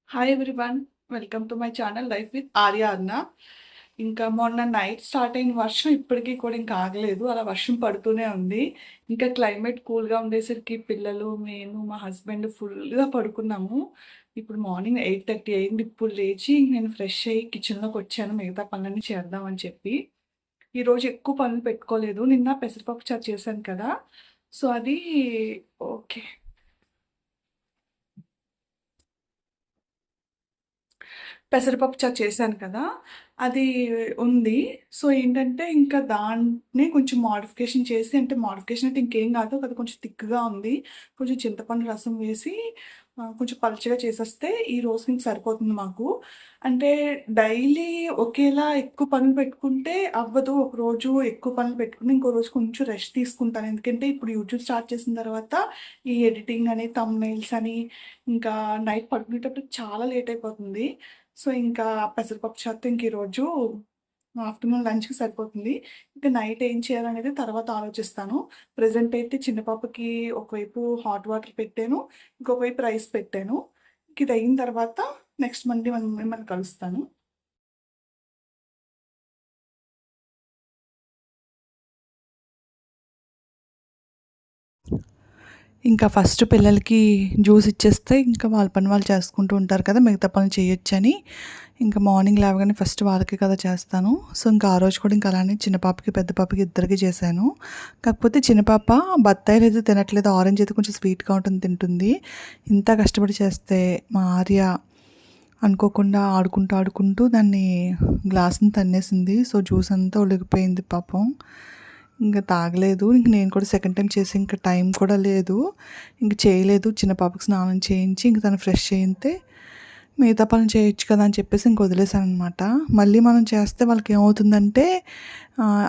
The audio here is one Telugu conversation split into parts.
Hi everyone, welcome to my channel life with Arya అన్న. ఇంకా మొన్న నైట్ స్టార్ట్ అయిన వర్షం ఇప్పటికీ కూడా ఇంకా ఆగలేదు. అలా వర్షం పడుతూనే ఉంది. ఇంకా క్లైమేట్ కూల్గా ఉండేసరికి పిల్లలు, నేను, మా హస్బెండ్ ఫుల్గా పడుకున్నాము. ఇప్పుడు మార్నింగ్ 8:30 అయింది. ఇప్పుడు లేచి నేను ఫ్రెష్ అయ్యి కిచెన్లోకి వచ్చాను మిగతా పనులన్నీ చేద్దామని చెప్పి. ఈరోజు ఎక్కువ పనులు పెట్టుకోలేదు. నిన్న పెసరపప్పు చారు చేశాను కదా, సో అది ఓకే పెసరపప్పు చారు చేశాను కదా, అది ఉంది. సో ఏంటంటే ఇంకా దాన్ని కొంచెం మోడిఫికేషన్ చేసి, అంటే మోడిఫికేషన్ అంటే ఇంకేం కాదు, అది కొంచెం థిక్‌గా ఉంది. కొంచెం చింతపండు రసం వేసి కొంచెం పలుచగా చేసేస్తే ఈ రోజుకి ఇంక సరిపోతుంది మాకు. అంటే డైలీ ఒకేలా ఎక్కువ పనులు పెట్టుకుంటే అవ్వదు. ఒకరోజు ఎక్కువ పనులు పెట్టుకుని ఇంకో రోజు కొంచెం రెస్ట్ తీసుకుంటాను. ఎందుకంటే ఇప్పుడు యూట్యూబ్ స్టార్ట్ చేసిన తర్వాత ఈ ఎడిటింగ్ అని, థంబ్‌నెయిల్స్ అని, ఇంకా నైట్ పడుకునేటప్పుడు చాలా లేట్ అయిపోతుంది. సో ఇంకా పెసరపప్పు చారుతో ఇంక ఈరోజు ఆఫ్టర్నూన్ లంచ్‌కి సరిపోతుంది. ఇంకా నైట్ ఏం చేయాలనేది తర్వాత ఆలోచిస్తాను. ప్రెజెంట్ అయితే చిన్న పాపకి ఒకవైపు హాట్ వాటర్ పెట్టాను, ఇంకొక వైపు రైస్ పెట్టాను. ఇది అయిన తర్వాత నెక్స్ట్ మళ్ళీ మిమ్మల్ని కలుస్తాను. ఇంకా ఫస్ట్ పిల్లలకి జ్యూస్ ఇచ్చేస్తే ఇంకా వాళ్ళ పని వాళ్ళు చేసుకుంటూ ఉంటారు కదా, మిగతా పనులు చేయొచ్చని ఇంకా మార్నింగ్ లేవగానే ఫస్ట్ వాళ్ళకి కదా చేస్తాను. సో ఇంకా ఆ రోజు కూడా ఇంకా అలానే చిన్న పాపకి పెద్ద పాపకి ఇద్దరికి చేశాను. కాకపోతే చిన్న పాప బత్తాయిలు అయితే తినట్లేదు, ఆరెంజ్ అయితే కొంచెం స్వీట్గా ఉంటుంది తింటుంది. ఇంత కష్టపడి చేస్తే మా ఆర్య అనుకోకుండా ఆడుకుంటూ దాన్ని గ్లాస్ని తన్నేసింది. సో జ్యూస్ అంతా ఒలిగిపోయింది పాపం. ఇంకా తాగలేదు. ఇంక నేను కూడా సెకండ్ టైం చేసి ఇంకా టైం కూడా లేదు, ఇంక చేయలేదు. చిన్న పాపకి స్నానం చేయించి ఇంక తను ఫ్రెష్ చేయితే మిగతా పనులు చేయొచ్చు కదా అని చెప్పేసి ఇంక వదిలేసాను అనమాట. మళ్ళీ మనం చేస్తే వాళ్ళకి ఏమవుతుందంటే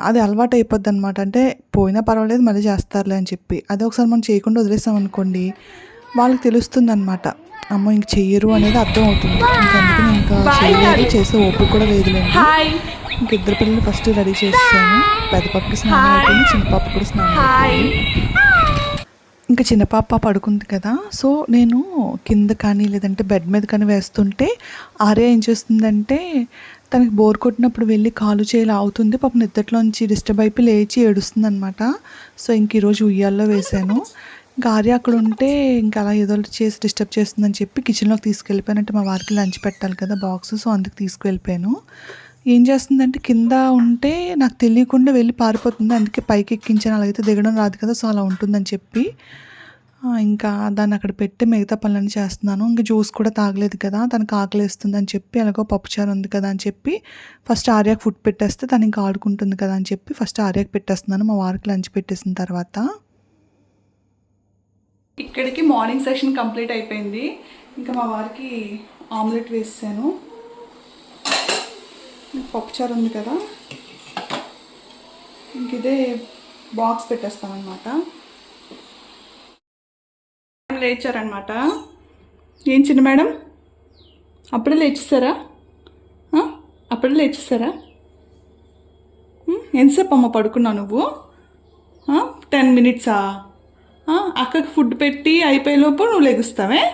అది అలవాటు అయిపోద్ది అనమాట. అంటే పోయినా పర్వాలేదు మళ్ళీ చేస్తారులే అని చెప్పి. అదే ఒకసారి మనం చేయకుండా వదిలేసాం అనుకోండి, వాళ్ళకి తెలుస్తుంది అనమాట, అమ్మో ఇంక చెయ్యరు అనేది అర్థం అవుతుంది. ఇంకా అందుకని ఇంకా చేయలేదు, చేసే ఓపిక కూడా లేదులేండి. ఇంక ఇద్దరు పిల్లలు ఫస్ట్ రెడీ చేస్తాను. పెద్ద పాపకి స్నానం అయిపోయింది, చిన్న పాప కూడా స్నానం అయిపోయింది. ఇంకా చిన్న పాప పడుకుంది కదా, సో నేను కింద కానీ లేదంటే బెడ్ మీద కానీ వేస్తుంటే ఆర్య ఏం చేస్తుందంటే తనకి బోర్ కొట్టినప్పుడు వెళ్ళి కాలు చేయి లాగుతుంది. పాప నిద్రలోంచి డిస్టర్బ్ అయిపోయి లేచి ఏడుస్తుంది అనమాట. సో ఇంక ఈరోజు ఉయ్యాల్లో వేశాను. ఇంకా ఆర్య అక్కడ ఉంటే ఇంకా అలా ఏదో చేసి డిస్టర్బ్ చేస్తుందని చెప్పి కిచెన్లోకి తీసుకెళ్ళిపోయాను. అంటే మా వారికి లంచ్ పెట్టాలి కదా బాక్స్, సో అందుకు తీసుకువెళ్ళిపోయాను. ఏం చేస్తుందంటే కింద ఉంటే నాకు తెలియకుండా వెళ్ళి పారిపోతుంది. అందుకే పైకి ఎక్కించాను, అలాగైతే దిగడం రాదు కదా, సో అలా ఉంటుందని చెప్పి ఇంకా దాన్ని అక్కడ పెట్టి మిగతా పనులన్నీ చేస్తున్నాను. ఇంకా జ్యూస్ కూడా తాగలేదు కదా, తనకు ఆకలేస్తుందని చెప్పి, అలాగో పప్పుచారు ఉంది కదా అని చెప్పి ఫస్ట్ ఆర్యాకి ఫుడ్ పెట్టేస్తే తను ఇంకా ఆడుకుంటుంది కదా అని చెప్పి ఫస్ట్ ఆర్యాకి పెట్టేస్తున్నాను, మా వారికి లంచ్ పెట్టేసిన తర్వాత. ఇక్కడికి మార్నింగ్ సెషన్ కంప్లీట్ అయిపోయింది. ఇంకా మా వారికి ఆమ్లెట్ వేసాను. పప్పుచారు ఉంది కదా, ఇంక ఇదే బాక్స్ పెట్టేస్తాను అనమాట. లేచారనమాట. ఏం చిన్న మేడం, అప్పుడే లేచేసారా? అప్పుడే లేచేసారా? ఎంతసేపు అమ్మ పడుకున్నావు నువ్వు? 10 మినిట్సా? అక్కకి ఫుడ్ పెట్టి అయిపోయేలోపు నువ్వు లెగుస్తావే?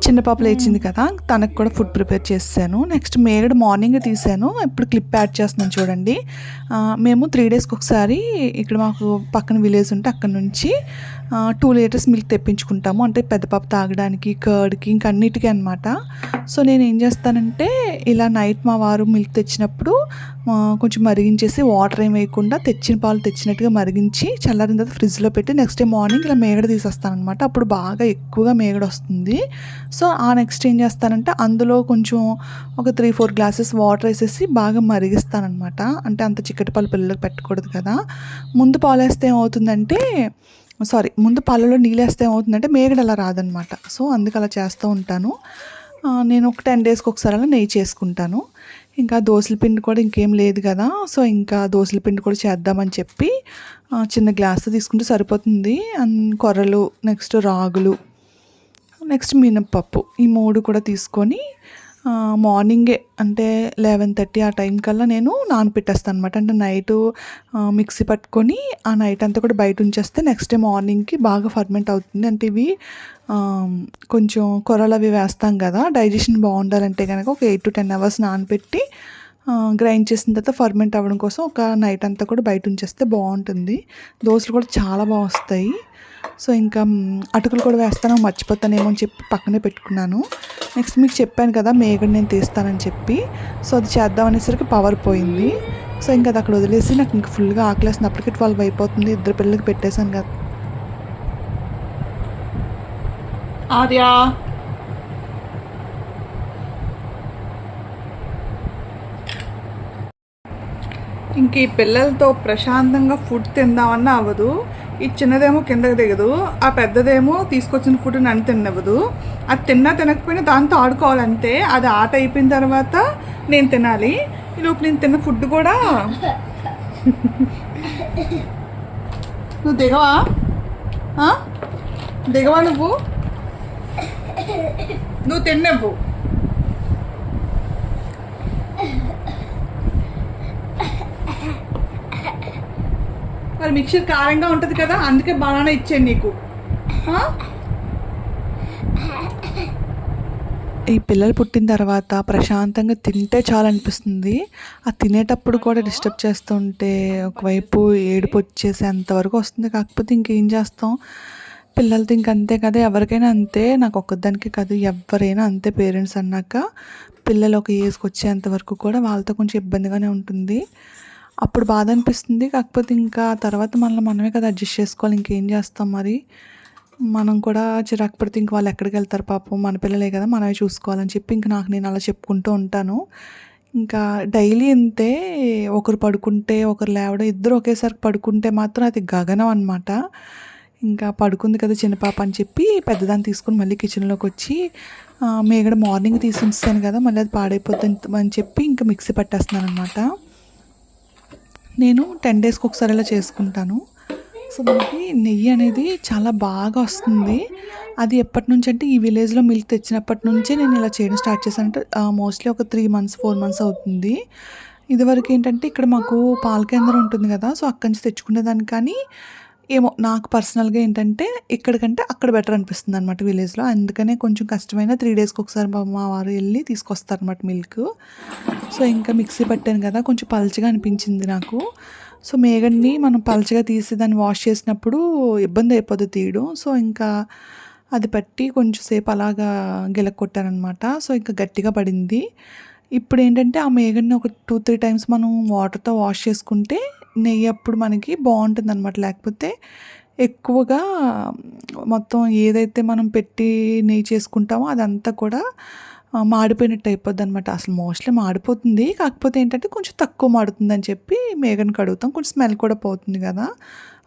చిన్న పాప లేచింది కదా, తనకు కూడా ఫుడ్ ప్రిపేర్ చేశాను. నెక్స్ట్ మేగడ మార్నింగ్ తీసాను, ఇప్పుడు క్లిప్ యాడ్ చేస్తున్నాను చూడండి. మేము 3 డేస్కి ఒకసారి ఇక్కడ మాకు పక్కన విలేజ్ ఉంటే అక్కడ నుంచి 2 లీటర్స్ మిల్క్ తెప్పించుకుంటాము. అంటే పెద్ద పాప తాగడానికి, కర్డ్కి, ఇంక అన్నిటికీ అనమాట. సో నేను ఏం చేస్తానంటే ఇలా నైట్ మా వారు మిల్క్ తెచ్చినప్పుడు కొంచెం మరిగించేసి వాటర్ ఏం వేయకుండా తెచ్చిన పాలు తెచ్చినట్టుగా మరిగించి చల్లారిన తర్వాత ఫ్రిడ్జ్లో పెట్టి నెక్స్ట్ డే మార్నింగ్ ఇలా మేగడ తీసేస్తాను అనమాట. అప్పుడు బాగా ఎక్కువగా మేగడ వస్తుంది. సో ఆ నెక్స్ట్ ఏం చేస్తానంటే అందులో కొంచెం ఒక 3-4 గ్లాసెస్ వాటర్ వేసేసి బాగా మరిగిస్తానమాట. అంటే అంత చిక్కటి పాలు పిల్లలకు పెట్టకూడదు కదా. ముందు పాలేస్తే ఏమవుతుందంటే ముందు పాలలో నీళ్ళు వేస్తే ఏమవుతుందంటే మేగడ అలా రాదనమాట. సో అందుకు అలా చేస్తూ ఉంటాను. నేను ఒక 10 డేస్కి ఒకసారి అలా నెయ్యి చేసుకుంటాను. ఇంకా దోసల పిండి కూడా ఇంకేం లేదు కదా, సో ఇంకా దోసల పిండి కూడా చేద్దామని చెప్పి చిన్న గ్లాస్తో తీసుకుంటే సరిపోతుంది. కొర్రలు, నెక్స్ట్ రాగులు, నెక్స్ట్ మినప్పప్పు, ఈ 3 కూడా తీసుకొని మార్నింగే అంటే 11:30 ఆ టైం కల్లా నేను నానపెట్టేస్తాను అనమాట. అంటే నైటు మిక్సీ పట్టుకొని ఆ నైట్ అంతా కూడా బయట ఉంచేస్తే నెక్స్ట్ డే మార్నింగ్‌కి బాగా ఫర్మెంట్ అవుతుంది. అంటే ఇవి కొంచెం కొర్రలు అవి వేస్తాం కదా, డైజెషన్ బాగుండాలంటే కనుక ఒక 8 to 10 అవర్స్ నానపెట్టి గ్రైండ్ చేసిన తర్వాత ఫర్మెంట్ అవ్వడం కోసం ఒక నైట్ అంతా కూడా బయట ఉంచేస్తే బాగుంటుంది. దోసలు కూడా చాలా బాగా వస్తాయి. సో ఇంకా అటుకులు కూడా వేస్తాను, మర్చిపోతానేమో అని చెప్పి పక్కనే పెట్టుకున్నాను. నెక్స్ట్ మీకు చెప్పాను కదా మేగడ నేను తీస్తానని చెప్పి, సో అది చేద్దాం అనేసరికి పవర్ పోయింది. సో ఇంకా అది అక్కడ వదిలేసి నాకు ఇంకా ఫుల్గా ఆకలేస్తుంది. అప్పటికి 12 అయిపోతుంది. 2 పిల్లలకి పెట్టేశాను కదా. ఆర్యా ఇంక ఈ పిల్లలతో ప్రశాంతంగా ఫుడ్ తిందామన్నా అవ్వదు. ఈ చిన్నదేమో కిందకి దిగదు, ఆ పెద్దదేమో తీసుకొచ్చిన ఫుడ్ నన్ను తినవ్వదు. అది తిన్నా తినకపోయినా దాంతో ఆడుకోవాలంతే. అది ఆట అయిపోయిన తర్వాత నేను తినాలి. ఈలోపు నేను తిన్న ఫుడ్ కూడా నువ్వు దిగవా? దిగవా నువ్వు తిన్నవ్వు. మరి మిక్చర్ కారంగా ఉంటుంది కదా, అందుకే బనానా ఇచ్చాను నీకు. ఈ పిల్లలు పుట్టిన తర్వాత ప్రశాంతంగా తింటే చాలా అనిపిస్తుంది. ఆ తినేటప్పుడు కూడా డిస్టర్బ్ చేస్తుంటే ఒకవైపు ఏడుపు వచ్చేసి అంతవరకు వస్తుంది. కాకపోతే ఇంకేం చేస్తాం, పిల్లలతో ఇంక అంతే కదా, ఎవరికైనా అంతే. నాకు ఒక్కదానికే కాదు, ఎవరైనా అంతే. పేరెంట్స్ అన్నాక పిల్లలు ఒక ఏజ్కి వచ్చేంత వరకు కూడా వాళ్ళతో కొంచెం ఇబ్బందిగానే ఉంటుంది. అప్పుడు బాధ అనిపిస్తుంది. కాకపోతే ఇంకా తర్వాత మనమే కదా అడ్జస్ట్ చేసుకోవాలి. ఇంకేం చేస్తాం మరి. మనం కూడా చిరాకు పడితే ఇంక వాళ్ళు ఎక్కడికి వెళ్తారు పాపం, మన పిల్లలే కదా, మనమే చూసుకోవాలని చెప్పి ఇంక నాకు నేను అలా చెప్పుకుంటూ ఉంటాను. ఇంకా డైలీ అంతే. ఒకరు పడుకుంటే ఒకరు లేవడం, ఇద్దరు ఒకేసారి పడుకుంటే మాత్రం అది గగనం అనమాట. ఇంకా పడుకుంది కదా చిన్న పాప అని చెప్పి పెద్దదాన్ని తీసుకొని మళ్ళీ కిచెన్లోకి వచ్చి మేగడ మార్నింగ్ తీసి ఉంచాను కదా, మళ్ళీ అది పాడైపోతుంది అని చెప్పి ఇంకా మిక్సీ పట్టేస్తున్నాను అనమాట. నేను 10 daysకి ఒకసారి ఇలా చేసుకుంటాను. సో మనకి నెయ్యి అనేది చాలా బాగా వస్తుంది. అది ఎప్పటి నుంచి అంటే ఈ విలేజ్లో మిల్క్ తెచ్చినప్పటి నుంచే నేను ఇలా చేయడం స్టార్ట్ చేశాను. అంటే మోస్ట్లీ ఒక 3 months 4 months అవుతుంది. ఇదివరకు ఏంటంటే ఇక్కడ మాకు పాల కేంద్రం ఉంటుంది కదా, సో అక్కడి నుంచి తెచ్చుకునేదాన్ని. కానీ ఏమో నాకు పర్సనల్గా ఏంటంటే ఇక్కడికంటే అక్కడ బెటర్ అనిపిస్తుంది అనమాట విలేజ్లో. అందుకనే కొంచెం కష్టమైన 3 daysకి ఒకసారి మా వారు వెళ్ళి తీసుకొస్తారనమాట మిల్క్. సో ఇంకా మిక్సీ పట్టాను కదా, కొంచెం పల్చగా అనిపించింది నాకు. సో మేగడ్ని మనం పల్చగా తీసి దాన్ని వాష్ చేసినప్పుడు ఇబ్బంది అయిపోతుంది తీయడం. సో ఇంకా అది పట్టి కొంచెం సేపు అలాగా గిలక్కొట్టానమాట. సో ఇంకా గట్టిగా పడింది. ఇప్పుడు ఏంటంటే ఆ మేగడ్ని ఒక 2-3 times మనం వాటర్తో వాష్ చేసుకుంటే నెయ్యి అప్పుడు మనకి బాగుంటుంది అనమాట. లేకపోతే ఎక్కువగా మొత్తం ఏదైతే మనం పెట్టి నెయ్యి చేసుకుంటామో అదంతా కూడా మాడిపోయినట్టు అయిపోద్ది అనమాట. అసలు మోస్ట్లీ మాడిపోతుంది. కాకపోతే ఏంటంటే కొంచెం తక్కువ మాడుతుందని చెప్పి మేగడ్ని కడుగుతాం. కొంచెం స్మెల్ కూడా పోతుంది కదా,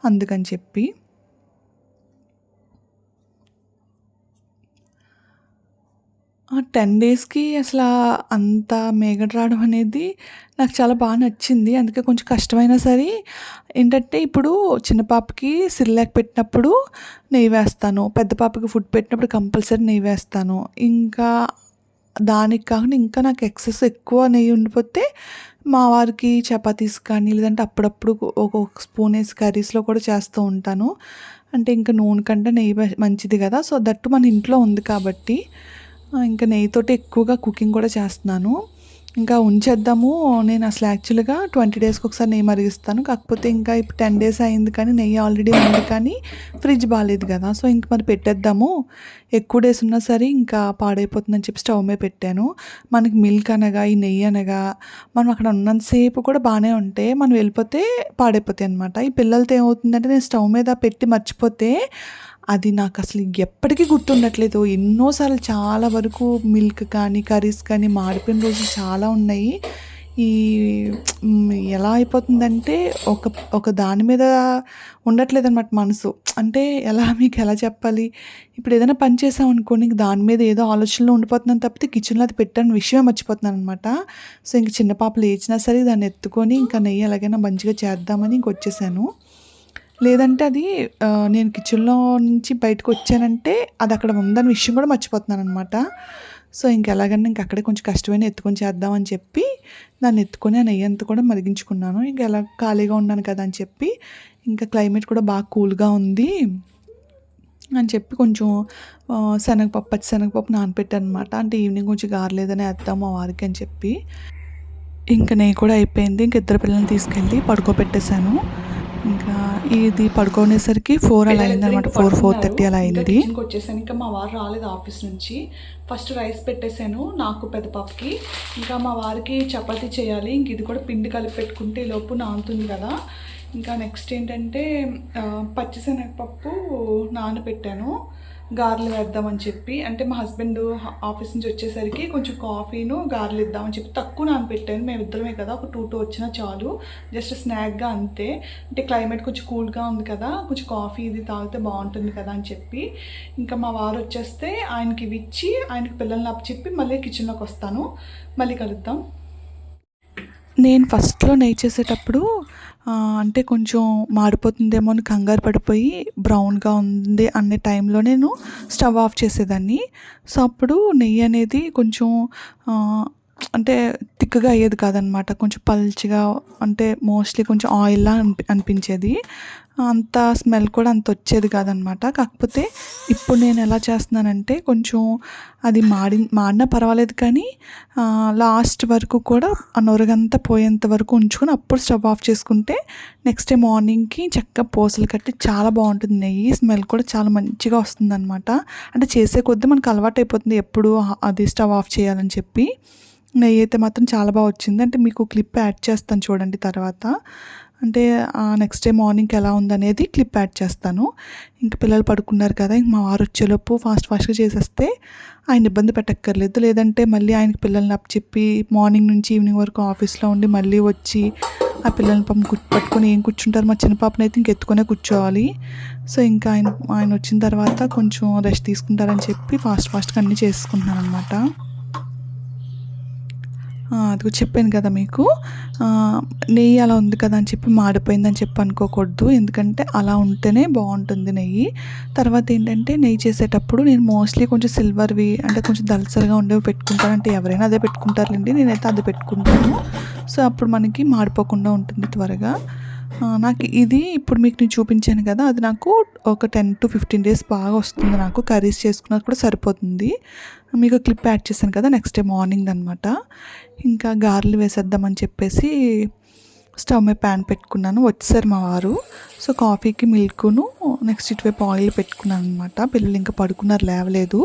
అందుకని చెప్పి. 10 daysకి అసలు అంత మేగడ రావడం అనేది నాకు చాలా బాగా నచ్చింది. అందుకే కొంచెం కష్టమైనా సరే ఏంటంటే ఇప్పుడు చిన్న పాపకి సిర్లాక్ పెట్టినప్పుడు నెయ్యి వేస్తాను, పెద్ద పాపకి ఫుడ్ పెట్టినప్పుడు కంపల్సరీ నెయ్యి వేస్తాను. ఇంకా దానికి కాకుండా ఇంకా నాకు ఎక్సెస్ ఎక్కువ నెయ్యి ఉండిపోతే మా వారికి చపాతీస్ కానీ లేదంటే అప్పుడప్పుడు ఒక్కొక్క స్పూన్ వేసి కర్రీస్లో కూడా చేస్తూ ఉంటాను. అంటే ఇంకా నూనె కంటే నెయ్యి మంచిది కదా, సో దట్టు మన ఇంట్లో ఉంది కాబట్టి ఇంకా నెయ్యితోటి ఎక్కువగా కుకింగ్ కూడా చేస్తున్నాను. ఇంకా ఉంచేద్దాము, నేను అసలు యాక్చువల్గా 20 daysకి ఒకసారి నెయ్యి మరిగిస్తాను. కాకపోతే ఇంకా ఇప్పుడు 10 days అయింది కానీ నెయ్యి ఆల్రెడీ ఉంది, కానీ ఫ్రిడ్జ్ బాగాలేదు కదా, సో ఇంక మరి పెట్టేద్దాము. ఎక్కువ డేస్ ఉన్నా సరే ఇంకా పాడైపోతుందని చెప్పి స్టవ్ మీద పెట్టాను. మనకి మిల్క్ అనగా ఈ నెయ్యి అనగా మనం అక్కడ ఉన్నంతసేపు కూడా బాగానే ఉంటే మనం వెళ్ళిపోతే పాడైపోతాయి అనమాట. ఈ పిల్లలతో ఏమవుతుందంటే నేను స్టవ్ మీద పెట్టి మర్చిపోతే అది నాకు అసలు ఎప్పటికీ గుర్తుండట్లేదు. ఎన్నోసార్లు చాలా వరకు మిల్క్ కానీ కర్రీస్ కానీ మాడిపోయిన రోజులు చాలా ఉన్నాయి. ఈ ఎలా అయిపోతుందంటే ఒక దాని మీద ఉండట్లేదనమాట మనసు. అంటే మీకు ఎలా చెప్పాలి, ఇప్పుడు ఏదైనా పని చేసామనుకోండి దాని మీద ఏదో ఆలోచనలో ఉండిపోతున్నాను తప్పితే కిచెన్లో అది పెట్టాను విషయమే మర్చిపోతున్నాను అనమాట. సో ఇంక చిన్న పాప లేచినా సరే దాన్ని ఎత్తుకొని ఇంకా నెయ్యి ఎలాగైనా మంచిగా చేద్దామని ఇంకొచ్చేసాను. లేదంటే అది నేను కిచెన్లో నుంచి బయటకు వచ్చానంటే అది అక్కడ ఉందని విషయం కూడా మర్చిపోతున్నాను అనమాట. సో ఇంకెలాగన్నా అక్కడే కొంచెం కష్టమైన ఎత్తుకొని చేద్దామని చెప్పి దాన్ని ఎత్తుకొని ఆ నెయ్యి అంతా కూడా మరిగించుకున్నాను. ఇంక ఎలా ఖాళీగా ఉన్నాను కదా అని చెప్పి ఇంకా క్లైమేట్ కూడా బాగా కూల్గా ఉంది అని చెప్పి కొంచెం శనగపప్పు, పచ్చి శనగపప్పు నానబెట్టాను అనమాట. అంటే ఈవినింగ్ కొంచెం గారెలేదని వేద్దాం మా వారికి అని చెప్పి. ఇంకా నెయ్యి కూడా అయిపోయింది. ఇంక ఇద్దరు పిల్లల్ని తీసుకెళ్ళి పడుకోబెట్టేశాను. ఇంకా ఇది పడుకునేసరికి 4 అలా అయిందనమాట. 4:30 అలా అయింది. కిచెన్కి వచ్చేసాను. ఇంకా మా వారు రాలేదు ఆఫీస్ నుంచి. ఫస్ట్ రైస్ పెట్టేశాను నాకు, పెద్ద పాపకి. ఇంకా మా వారికి చపాతీ చేయాలి. ఇంక ఇది కూడా పిండి కలిపి పెట్టుకుంటే లోపు నానుతుంది కదా. ఇంకా నెక్స్ట్ ఏంటంటే పచ్చిశనగపప్పు నానబెట్టాను గారెలు వేద్దామని చెప్పి. అంటే మా హస్బెండ్ ఆఫీస్ నుంచి వచ్చేసరికి కొంచెం కాఫీను గారెలు ఇద్దామని చెప్పి తక్కువ నానబెట్టాను. మేమిద్దరమే కదా, ఒక 2 వచ్చినా చాలు, జస్ట్ స్నాక్గా అంతే. అంటే క్లైమేట్ కొంచెం కూల్గా ఉంది కదా, కొంచెం కాఫీ ఇది తాగితే బాగుంటుంది కదా అని చెప్పి. ఇంకా మా వారు వచ్చేస్తే ఆయనకి ఇవి ఇచ్చి ఆయనకి పిల్లల్ని అప్పచెప్పి మళ్ళీ కిచెన్లోకి వస్తాను. మళ్ళీ కలుద్దాం. నేను ఫస్ట్లో నెయ్యి చేసేటప్పుడు అంటే కొంచెం మాడిపోతుందేమో అని కంగారు పడిపోయి బ్రౌన్గా ఉంది అనే టైంలో నేను స్టవ్ ఆఫ్ చేసేదాన్ని. సో అప్పుడు నెయ్యి అనేది కొంచెం అంటే థిక్‌గా అయ్యేది కాదనమాట. కొంచెం పల్చగా, అంటే మోస్ట్లీ కొంచెం ఆయిల్‌లా అనిపించేది. అంత స్మెల్ కూడా అంత వచ్చేది కాదనమాట. కాకపోతే ఇప్పుడు నేను ఎలా చేస్తున్నానంటే కొంచెం అది మాడినా పర్వాలేదు కానీ లాస్ట్ వరకు కూడా ఆ నొరగంతా పోయేంత వరకు ఉంచుకొని అప్పుడు స్టవ్ ఆఫ్ చేసుకుంటే నెక్స్ట్ డే మార్నింగ్కి చక్కగా పూసలు కట్టి చాలా బాగుంటుంది నెయ్యి. స్మెల్ కూడా చాలా మంచిగా వస్తుందనమాట. అంటే చేసే కొద్దీ మనకు అలవాటు అయిపోతుంది ఎప్పుడు అది స్టవ్ ఆఫ్ చేయాలని చెప్పి. నెయ్యి అయితే మాత్రం చాలా బాగా వచ్చింది. అంటే మీకు క్లిప్ యాడ్ చేస్తాను చూడండి తర్వాత. అంటే నెక్స్ట్ డే మార్నింగ్కి ఎలా ఉందనేది క్లిప్ యాడ్ చేస్తాను. ఇంక పిల్లలు పడుకున్నారు కదా, ఇంక మా వారు వచ్చేలోపు ఫాస్ట్గా చేసేస్తే ఆయన ఇబ్బంది పెట్టక్కర్లేదు. లేదంటే మళ్ళీ ఆయనకి పిల్లల్ని అప్పచెప్పి మార్నింగ్ నుంచి ఈవినింగ్ వరకు ఆఫీస్లో ఉండి మళ్ళీ వచ్చి ఆ పిల్లల్ని పట్టుకొని ఏం కూర్చుంటారు. మా చిన్న పాపనైతే ఇంక ఎత్తుకొనే కూర్చోవాలి. సో ఇంకా ఆయన వచ్చిన తర్వాత కొంచెం రెస్ట్ తీసుకుంటారని చెప్పి ఫాస్ట్గా అన్నీ చేసుకుంటున్నాను అనమాట. అది చెప్పాను కదా మీకు, నెయ్యి అలా ఉంది కదా అని చెప్పి మాడిపోయిందని చెప్పి అనుకోకూడదు. ఎందుకంటే అలా ఉంటేనే బాగుంటుంది నెయ్యి. తర్వాత ఏంటంటే నెయ్యి చేసేటప్పుడు నేను మోస్ట్లీ కొంచెం సిల్వర్వి, అంటే కొంచెం దళసరిగా ఉండేవి పెట్టుకుంటాను. అంటే ఎవరైనా అదే పెట్టుకుంటారులేండి, నేనైతే అది పెట్టుకుంటాను. సో అప్పుడు మనకి మాడిపోకుండా ఉంటుంది త్వరగా. నాకు ఇది ఇప్పుడు మీకు నేను చూపించాను కదా, అది నాకు ఒక 10 to 15 days బాగా వస్తుంది. నాకు కర్రీస్ చేసుకున్నది కూడా సరిపోతుంది. మీకు క్లిప్ యాడ్ చేశాను కదా, నెక్స్ట్ డే మార్నింగ్ అనమాట. ఇంకా గారెలు వేసేద్దామని చెప్పేసి స్టవ్ మీద ప్యాన్ పెట్టుకున్నాను. వచ్చేసారు మా వారు. సో కాఫీకి మిల్క్ను నెక్స్ట్ ఇటువైపు ఆయిల్ పెట్టుకున్నాను అనమాట. పిల్లలు ఇంకా పడుకున్నారు, లేవలేదు.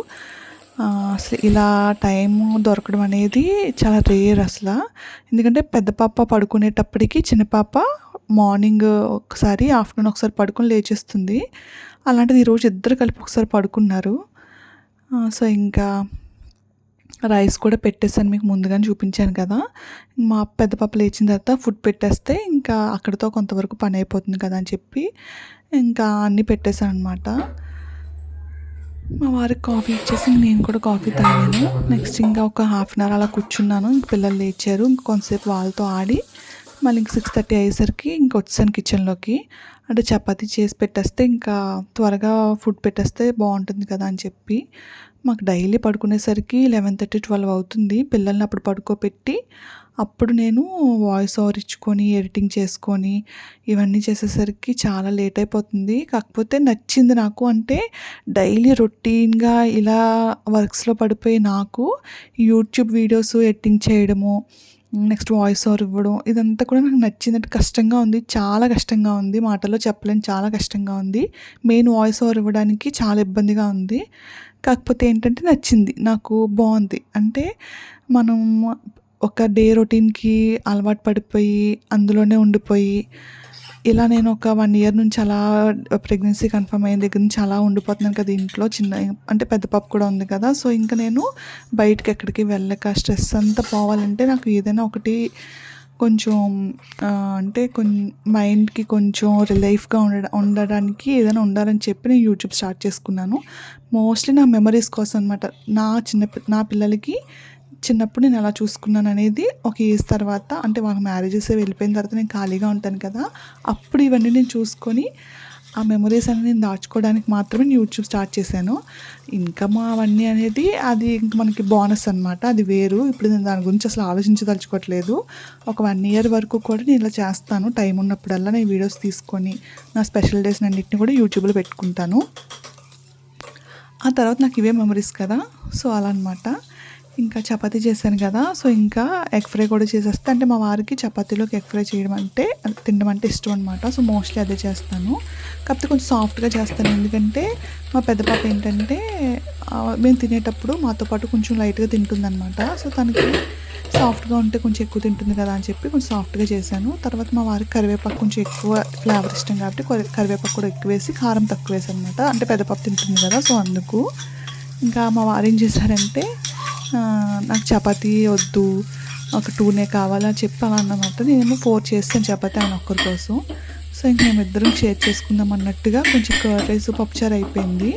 అసలు ఇలా టైము దొరకడం అనేది చాలా రేర్ అసలు. ఎందుకంటే పెద్ద పాప పడుకునేటప్పటికి చిన్న పాప మార్నింగ్ ఒకసారి, ఆఫ్టర్నూన్ ఒకసారి పడుకొని లేచేస్తుంది. అలాంటిది ఈరోజు ఇద్దరు కలిపి ఒకసారి పడుకున్నారు. సో ఇంకా రైస్ కూడా పెట్టేసాను, మీకు ముందుగానే చూపించాను కదా. మా పెద్ద పాప లేచిన తర్వాత ఫుడ్ పెట్టేస్తే ఇంకా అక్కడితో కొంతవరకు పని అయిపోతుంది కదా అని చెప్పి ఇంకా అన్నీ పెట్టేశాను అనమాట. మా వారికి కాఫీ ఇచ్చేసి నేను కూడా కాఫీ తాగాను. నెక్స్ట్ ఇంకా ఒక 1/2 hour అలా కూర్చున్నాను. ఇంక పిల్లలు లేచారు. ఇంక కొంతసేపు వాళ్ళతో ఆడి మళ్ళీ ఇంక 6:30 అయ్యేసరికి ఇంక వచ్చాను కిచెన్లోకి. అంటే చపాతీ చేసి పెట్టేస్తే ఇంకా త్వరగా ఫుడ్ పెట్టేస్తే బాగుంటుంది కదా అని చెప్పి. మాకు డైలీ పడుకునేసరికి 11:30, 12 అవుతుంది. పిల్లల్ని అప్పుడు పడుకోబెట్టి అప్పుడు నేను వాయిస్ ఓవర్ ఇచ్చుకొని ఎడిటింగ్ చేసుకొని ఇవన్నీ చేసేసరికి చాలా లేట్ అయిపోతుంది. కాకపోతే నచ్చింది నాకు. అంటే డైలీ రొటీన్గా ఇలా వర్క్స్లో పడిపోయి నాకు యూట్యూబ్ వీడియోస్ ఎడిటింగ్ చేయడము, నెక్స్ట్ వాయిస్ ఓవర్ ఇవ్వడం, ఇదంతా కూడా నాకు నచ్చింది. అంటే కష్టంగా ఉంది, చాలా కష్టంగా ఉంది, మాటల్లో చెప్పలేను, చాలా కష్టంగా ఉంది. మెయిన్ వాయిస్ ఓవర్ ఇవ్వడానికి చాలా ఇబ్బందిగా ఉంది. కాకపోతే ఏంటంటే నచ్చింది నాకు, బాగుంది. అంటే మనం ఒక డే రొటీన్కి అలవాటు పడిపోయి అందులోనే ఉండిపోయి ఇలా నేను ఒక 1 year నుంచి అలా ప్రెగ్నెన్సీ కన్ఫర్మ్ అయిన దగ్గర నుంచి అలా ఉండిపోతున్నాను కదా ఇంట్లో. అంటే పెద్ద పాప కూడా ఉంది కదా. సో ఇంకా నేను బయటకి ఎక్కడికి వెళ్ళక స్ట్రెస్ అంతా పోవాలంటే నాకు ఏదైనా ఒకటి కొంచెం అంటే మైండ్కి కొంచెం రిలీఫ్గా ఉండడానికి ఏదైనా ఉండాలని చెప్పి నేను యూట్యూబ్ స్టార్ట్ చేసుకున్నాను. మోస్ట్లీ నా మెమరీస్ కోసం అనమాట. నా పిల్లలకి చిన్నప్పుడు నేను ఎలా చూసుకున్నాను అనేది ఒక ఏజ్ తర్వాత, అంటే వాళ్ళ మ్యారేజెస్ వెళ్ళిపోయిన తర్వాత నేను ఖాళీగా ఉంటాను కదా, అప్పుడు ఇవన్నీ నేను చూసుకొని ఆ మెమరీస్ అనేది నేను దాచుకోవడానికి మాత్రమే నేను యూట్యూబ్ స్టార్ట్ చేశాను. ఇన్కమ్ అవన్నీ అనేది అది ఇంక మనకి బోనస్ అనమాట. అది వేరు. ఇప్పుడు నేను దాని గురించి అసలు ఆలోచించదలుచుకోవట్లేదు. ఒక 1 ఇయర్ వరకు కూడా నేను ఇలా చేస్తాను. టైం ఉన్నప్పుడల్లా నేను వీడియోస్ తీసుకొని నా స్పెషల్ డేస్ అన్నిటిని కూడా యూట్యూబ్లో పెట్టుకుంటాను. ఆ తర్వాత నాకు ఇవే మెమరీస్ కదా, సో అలా అనమాట. ఇంకా చపాతీ చేశాను కదా, సో ఇంకా ఎగ్ ఫ్రై కూడా చేసేస్తే, అంటే మా వారికి చపాతీలోకి ఎగ్ ఫ్రై చేయడం అంటే తినడం అంటే ఇష్టం అనమాట. సో మోస్ట్లీ అదే చేస్తాను. కాకపోతే కొంచెం సాఫ్ట్గా చేస్తాను, ఎందుకంటే మా పెద్ద పాప ఏంటంటే మేము తినేటప్పుడు మాతో పాటు కొంచెం లైట్గా తింటుందన్నమాట. సో తనకి సాఫ్ట్గా ఉంటే కొంచెం ఎక్కువ తింటుంది కదా అని చెప్పి కొంచెం సాఫ్ట్గా చేశాను. తర్వాత మా వారికి కరివేపాకు కొంచెం ఎక్కువ ఫ్లేవర్ ఇష్టం కాబట్టి కరివేపాకు కూడా ఎక్కువ వేసి కారం తక్కువ వేసి అనమాట. అంటే పెద్ద పాప తింటుంది కదా, సో అందుకు. ఇంకా మా వారు ఏం చేశారంటే నాకు చపాతీ వద్దు, ఒక 2నే కావాలని చెప్పి అలా అన్నమాట. నేనేమో 4 చేస్తాను చపాతీ ఆయన ఒక్కరి కోసం. సో ఇంక మేమిద్దరం షేర్ చేసుకుందాం అన్నట్టుగా కొంచెం కర్డ్ రైస్ పప్పుచారు అయిపోయింది.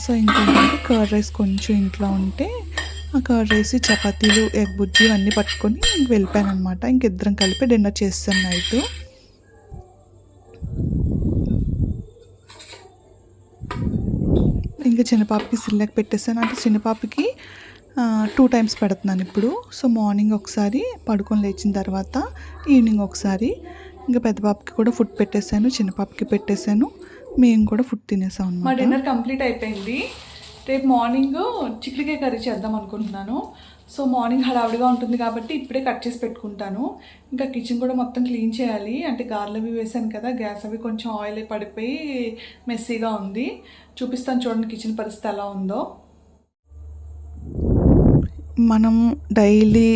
సో ఇంకేంటంటే కర్డ్ రైస్ కొంచెం ఇంట్లో ఉంటే ఆ కర్డ్ రైస్ చపాతీలు ఎగ్ బుజ్జి అన్నీ పట్టుకొని ఇంక వెళ్ళిపోయాను అనమాట. ఇంకిద్దరం కలిపి డిన్నర్ చేస్తాను నైట్. ఇంకా చిన్నపాపకి సిల్లాకి పెట్టేసాను. అంటే చిన్నపాపకి 2 టైమ్స్ పెడుతున్నాను ఇప్పుడు. సో మార్నింగ్ ఒకసారి పడుకొని లేచిన తర్వాత, ఈవినింగ్ ఒకసారి. ఇంకా పెద్ద పాపకి కూడా ఫుడ్ పెట్టేశాను, చిన్నపాపకి పెట్టేశాను, మేము కూడా ఫుడ్ తినేసాం అన్నమాట. మా డిన్నర్ కంప్లీట్ అయిపోయింది. రేపు మార్నింగ్ చిక్కుడుకాయ కర్రీ చేద్దాం అనుకుంటున్నాను. సో మార్నింగ్ హడావిడిగా ఉంటుంది కాబట్టి ఇప్పుడే కట్ చేసి పెట్టుకుంటాను. ఇంకా కిచెన్ కూడా మొత్తం క్లీన్ చేయాలి. అంటే గార్లు అవి వేసాను కదా, గ్యాస్ అవి కొంచెం ఆయిల్ పడిపోయి మెస్సీగా ఉంది. చూపిస్తాను చూడండి కిచెన్ పరిస్థితి ఎలా ఉందో. మనం డైలీ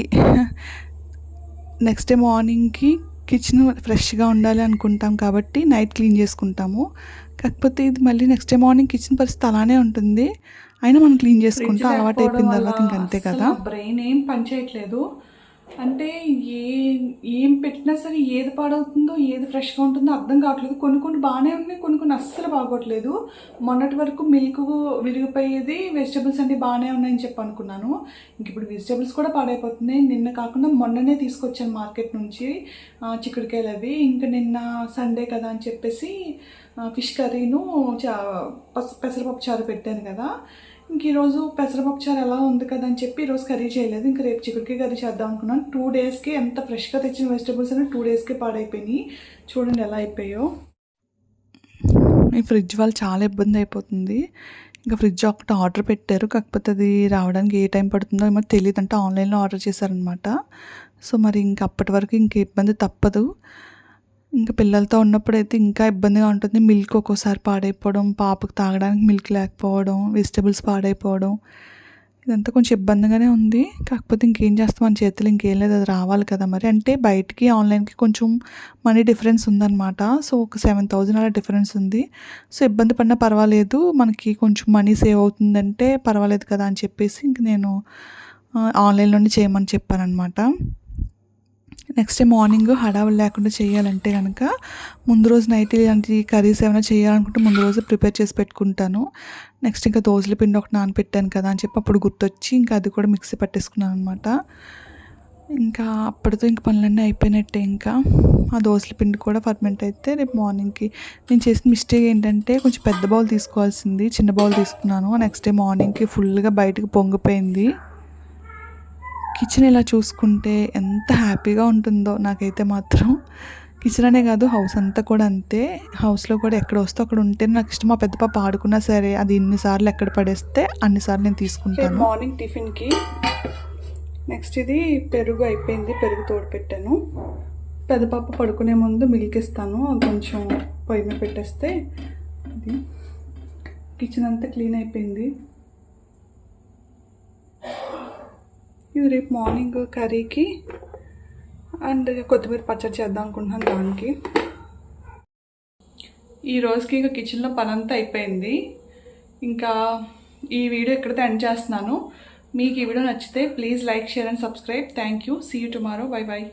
నెక్స్ట్ డే మార్నింగ్కి కిచెన్ ఫ్రెష్గా ఉండాలి అనుకుంటాం కాబట్టి నైట్ క్లీన్ చేసుకుంటాము. కాకపోతే ఇది మళ్ళీ నెక్స్ట్ డే మార్నింగ్ కిచెన్ పరిస్థితి అలానే ఉంటుంది, అయినా మనం క్లీన్ చేసుకుంటాం. అలవాటు అయిపోయిన తర్వాత ఇంకంతే కదా. బ్రెయిన్ ఏం పని చేయట్లేదు. అంటే ఏం పెట్టినా సరే ఏది పాడవుతుందో ఏది ఫ్రెష్గా ఉంటుందో అర్థం కావట్లేదు. కొన్ని బాగానే ఉన్నాయి, కొన్ని అస్సలు బాగోట్లేదు. మొన్నటి వరకు మిల్క్ విరిగిపోయేది, వెజిటబుల్స్ అన్నీ బాగానే ఉన్నాయని చెప్పి అనుకున్నాను. ఇంక ఇప్పుడు వెజిటబుల్స్ కూడా పాడైపోతున్నాయి. నిన్న కాకుండా మొన్ననే తీసుకొచ్చాను మార్కెట్ నుంచి చిక్కుడుకాయలు అవి. ఇంకా నిన్న సండే కదా అని చెప్పేసి ఫిష్ కర్రీను పెసరపప్పు చారు పెట్టాను కదా. ఇంక ఈరోజు పెసరపప్పు చారు ఎలా ఉంది కదా అని చెప్పి ఈరోజు కర్రీ చేయలేదు. ఇంకా రేపు చిక్కుడుకాయ కర్రీ చేద్దాం అనుకున్నాను. 2 డేస్కి ఎంత ఫ్రెష్గా తెచ్చిన వెజిటబుల్స్ అన్నీ 2 డేస్కి పాడైపోయినాయి. చూడండి ఎలా అయిపోయాయో. ఈ ఫ్రిడ్జ్ వాళ్ళు చాలా ఇబ్బంది అయిపోతుంది. ఇంకా ఫ్రిడ్జ్ ఒకటి ఆర్డర్ పెట్టారు, కాకపోతే అది రావడానికి ఏ టైం పడుతుందో ఏమో తెలియదు. అంటే ఆన్లైన్లో ఆర్డర్ చేశారనమాట. సో మరి ఇంక అప్పటి వరకు ఇంక ఇబ్బంది తప్పదు. ఇంకా పిల్లలతో ఉన్నప్పుడైతే ఇంకా ఇబ్బందిగా ఉంటుంది. మిల్క్ ఒక్కోసారి పాడైపోవడం, పాపకు తాగడానికి మిల్క్ లేకపోవడం, వెజిటబుల్స్ పాడైపోవడం, ఇదంతా కొంచెం ఇబ్బందిగానే ఉంది. కాకపోతే ఇంకేం చేస్తాం, మన చేతులు ఇంకేం లేదు, అది రావాలి కదా మరి. అంటే బయటికి ఆన్లైన్కి కొంచెం మనీ డిఫరెన్స్ ఉందన్నమాట. సో ఒక 7,000 అలా డిఫరెన్స్ ఉంది. సో ఇబ్బంది పడినా పర్వాలేదు, మనకి కొంచెం మనీ సేవ్ అవుతుందంటే పర్వాలేదు కదా అని చెప్పేసి ఇంక నేను ఆన్లైన్లోనే చేయమని చెప్పానమాట. నెక్స్ట్ డే మార్నింగ్ హడావులు లేకుండా చేయాలంటే కనుక ముందు రోజు నైట్ ఇలాంటి కర్రీస్ ఏమైనా చేయాలనుకుంటే ముందు రోజు ప్రిపేర్ చేసి పెట్టుకుంటాను. నెక్స్ట్ ఇంకా దోసల పిండి ఒకటి నానబెట్టాను కదా అని చెప్పి అప్పుడు గుర్తొచ్చి ఇంకా అది కూడా మిక్సీ పట్టేసుకున్నాను అనమాట. ఇంకా అప్పటితో ఇంక పనులన్నీ అయిపోయినట్టే. ఇంకా ఆ దోసల పిండి కూడా ఫర్మెంట్ అయితే రేపు మార్నింగ్కి. నేను చేసిన మిస్టేక్ ఏంటంటే కొంచెం పెద్ద బౌల్ తీసుకోవాల్సింది, చిన్న బౌల్ తీసుకున్నాను. నెక్స్ట్ డే మార్నింగ్కి ఫుల్గా బయటకు పొంగిపోయింది. కిచెన్ ఇలా చూసుకుంటే ఎంత హ్యాపీగా ఉంటుందో నాకైతే మాత్రం. కిచెన్ అనే కాదు, హౌస్ అంతా కూడా అంతే. హౌస్లో కూడా ఎక్కడ వస్తే అక్కడ ఉంటే నాకు ఇష్టం. మా పెద్ద పాప ఆడుకున్నా సరే అది ఎన్నిసార్లు ఎక్కడ పడేస్తే అన్నిసార్లు నేను తీసుకుంటాను. మార్నింగ్ టిఫిన్కి నెక్స్ట్ ఇది పెరుగు అయిపోయింది, పెరుగు తోడు పెట్టాను. పెద్ద పాప పడుకునే ముందు మిల్క్ ఇస్తాను, అది కొంచెం పొయ్యి మీద పెట్టేస్తే ఇది. కిచెన్ అంతా క్లీన్ అయిపోయింది. ఇది రేపు మార్నింగ్ కర్రీకి అండ్ కొత్తిమీర పచ్చడి చేద్దాం అనుకుంటున్నాను దానికి. ఈ రోజుకి ఇంకా కిచెన్లో పని అంతా అయిపోయింది. ఇంకా ఈ వీడియో ఇక్కడితో ఎండ్ చేస్తున్నాను. మీకు ఈ వీడియో నచ్చితే please like, share and subscribe. Thank you. See you tomorrow. Bye bye.